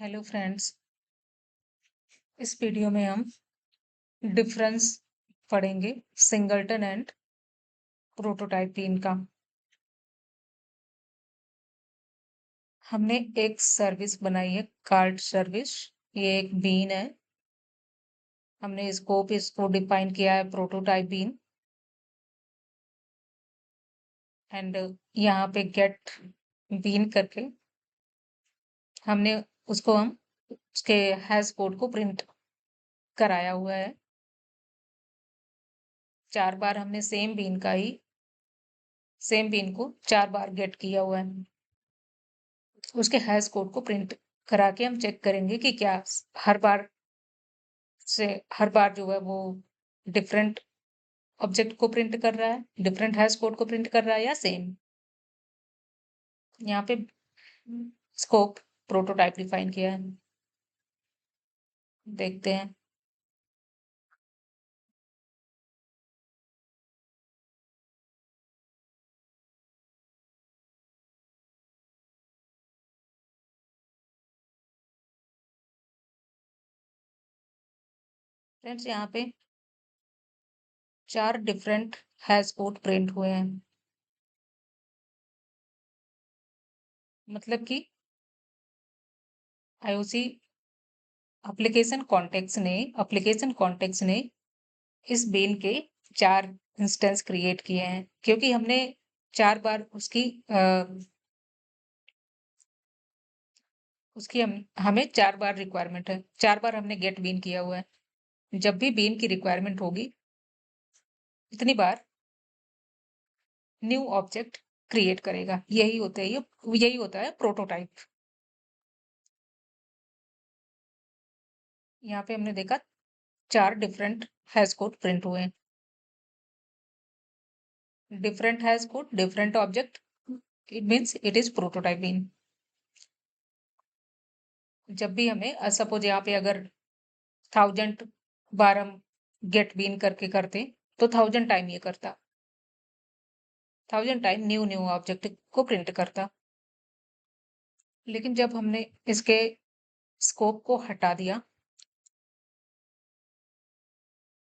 Hello friends. इस video में हम डिफरेंस पढ़ेंगे सिंगलटन एंड प्रोटोटाइप बीन का। हमने एक सर्विस बनाई है, कार्ड सर्विस। ये एक बीन है। हमने इसको डिफाइन किया है प्रोटोटाइप बीन। एंड यहाँ पे गेट बीन करके हमने हम उसके हैश कोड को प्रिंट कराया हुआ है। 4 बार हमने सेम बीन को 4 बार गेट किया हुआ है। उसके हैश कोड को प्रिंट करा के हम चेक करेंगे कि क्या हर बार से हर बार जो है वो डिफरेंट ऑब्जेक्ट को प्रिंट कर रहा है, डिफरेंट हैश कोड को प्रिंट कर रहा है या सेम। यहाँ पे स्कोप प्रोटोटाइप डिफाइन किया है, देखते हैं। फ्रेंड्स, यहाँ पे 4 डिफरेंट हैश कोड प्रिंट हुए हैं। मतलब कि आईओसी एप्लीकेशन कॉन्टेक्स्ट ने इस बीन के 4 इंस्टेंस क्रिएट किए हैं, क्योंकि हमने 4 बार हमें 4 बार रिक्वायरमेंट है। 4 बार हमने गेट बीन किया हुआ है। जब भी बीन की रिक्वायरमेंट होगी उतनी बार न्यू ऑब्जेक्ट क्रिएट करेगा। यही होता है प्रोटोटाइप। यहाँ पे हमने देखा 4 डिफरेंट हैश कोड प्रिंट हुए हैं। Different hash code, different object, it means it is prototype bean. जब भी हमें सपोज यहाँ पे अगर 1000 बार हम गेट बीन करके करते तो 1000 टाइम ये करता, 1000 टाइम न्यू न्यू ऑब्जेक्ट को प्रिंट करता। लेकिन जब हमने इसके स्कोप को हटा दिया,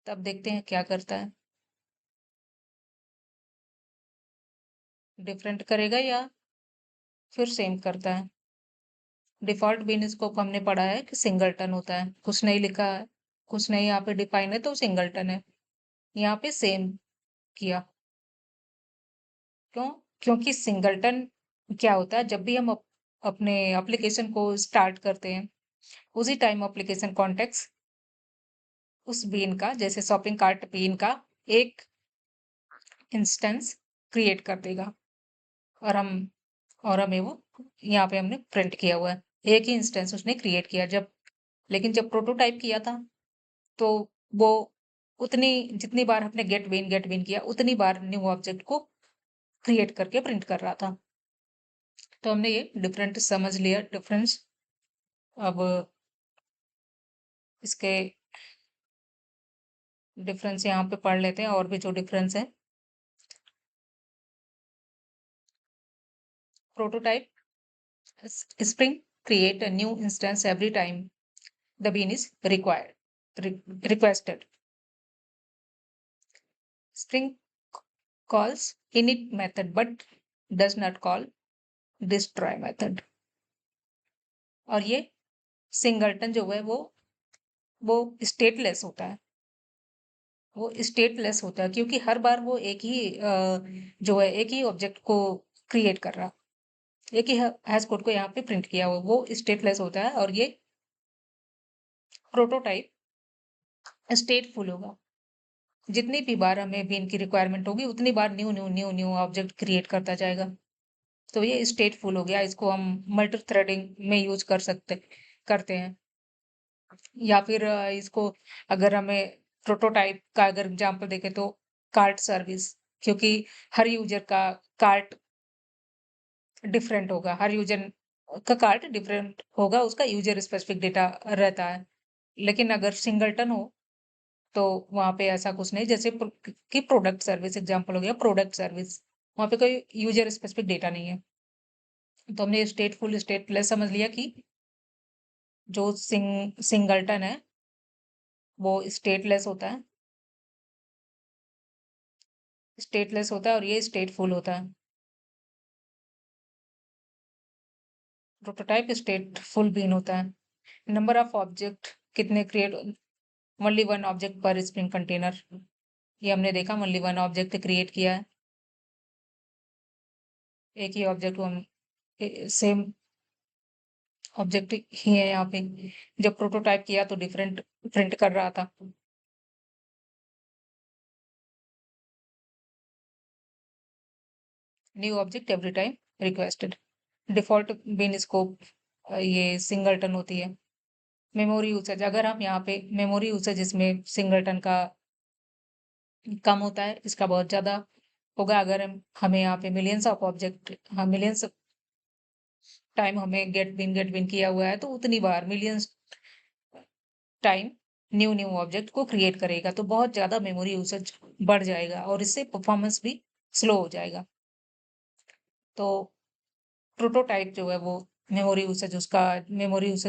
तब देखते हैं क्या करता है। डिफरेंट करेगा या फिर सेम करता है। डिफॉल्ट बीन स्कोप हमने पढ़ा है कि सिंगलटन होता है, कुछ नहीं लिखा है, कुछ नहीं यहाँ पे डिफाइन है तो सिंगलटन है। यहाँ पे सेम किया। क्यों? क्योंकि सिंगलटन क्या होता है, जब भी हम अपने एप्लीकेशन को स्टार्ट करते हैं उसी टाइम एप्लीकेशन कॉन्टेक्स्ट उस बीन का, जैसे शॉपिंग कार्ट बीन का एक इंस्टेंस क्रिएट कर देगा। और हम और हमें वो यहाँ पे हमने प्रिंट किया हुआ है, एक ही इंस्टेंस उसने क्रिएट किया। लेकिन जब प्रोटोटाइप किया था तो वो उतनी जितनी बार हमने गेट बीन किया उतनी बार न्यू ऑब्जेक्ट को क्रिएट करके प्रिंट कर रहा था। तो हमने ये डिफरेंट समझ लिया, डिफरेंस। अब इसके डिफरेंस यहाँ पे पढ़ लेते हैं, और भी जो डिफरेंस है। Prototype spring create a new instance every time the bean is requested. Spring calls init method but does not call destroy method. और ये सिंगलटन जो है वो स्टेटलेस होता है। क्योंकि हर बार वो एक ही ऑब्जेक्ट को क्रिएट कर रहा, एक ही हैश कोड को यहाँ पे प्रिंट किया हुआ, वो स्टेटलेस होता है। और ये प्रोटोटाइप स्टेटफुल होगा। जितनी भी बार हमें बीन की रिक्वायरमेंट होगी उतनी बार न्यू ऑब्जेक्ट क्रिएट करता जाएगा। तो ये स्टेटफुल हो गया। इसको हम मल्टी थ्रेडिंग में यूज करते हैं। या फिर इसको अगर हमें प्रोटोटाइप का अगर एग्जांपल देखें तो कार्ट सर्विस, क्योंकि हर यूजर का कार्ट डिफरेंट होगा, हर यूजर का कार्ट डिफरेंट होगा, उसका यूजर स्पेसिफिक डेटा रहता है। लेकिन अगर सिंगलटन हो तो वहां पे ऐसा कुछ नहीं। जैसे कि प्रोडक्ट सर्विस एग्जांपल हो गया, प्रोडक्ट सर्विस, वहां पे कोई यूजर स्पेसिफिक डेटा नहीं है। तो हमने स्टेटफुल स्टेटलेस समझ लिया कि जो सिंगलटन है, वो स्टेटलेस होता है और ये स्टेटफुल होता है। प्रोटोटाइप स्टेटफुल बीन होता है। नंबर ऑफ ऑब्जेक्ट कितने क्रिएट ओनली वन ऑब्जेक्ट पर स्प्रिंग कंटेनर। ये हमने देखा ओनली वन ऑब्जेक्ट क्रिएट किया है। एक ही ऑब्जेक्ट को हम सेम ऑब्जेक्ट ही है यहाँ पे। जब प्रोटोटाइप किया तो डिफरेंट प्रिंट कर रहा था। New object every time requested. Default bean scope ये सिंगलटन होती है। मेमोरी यूसेज, अगर हम यहाँ पे मेमोरी यूसेज इसमें सिंगलटन का कम होता है, इसका बहुत ज्यादा होगा। अगर हमें यहाँ पे मिलियंस ऑफ ऑब्जेक्ट, हाँ मिलियंस टाइम हमें गेट बिन किया हुआ है, तो उतनी बार millions time new new object को क्रिएट करेगा, तो बहुत ज्यादा मेमोरी यूसेज बढ़ जाएगा और इससे परफॉर्मेंस भी स्लो हो जाएगा। तो प्रोटोटाइप जो है वो मेमोरी यूसेज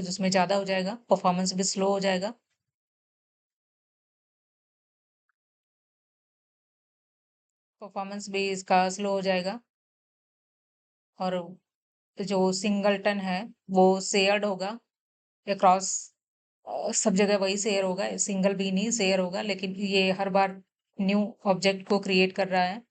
उसमें ज्यादा हो जाएगा, परफॉर्मेंस भी स्लो हो जाएगा। परफॉर्मेंस भी इसका स्लो हो जाएगा। और जो सिंगलटन है वो शेयर्ड होगा अक्रॉस, सब जगह वही शेयर होगा, सिंगल भी नहीं शेयर होगा, लेकिन ये हर बार न्यू ऑब्जेक्ट को क्रिएट कर रहा है।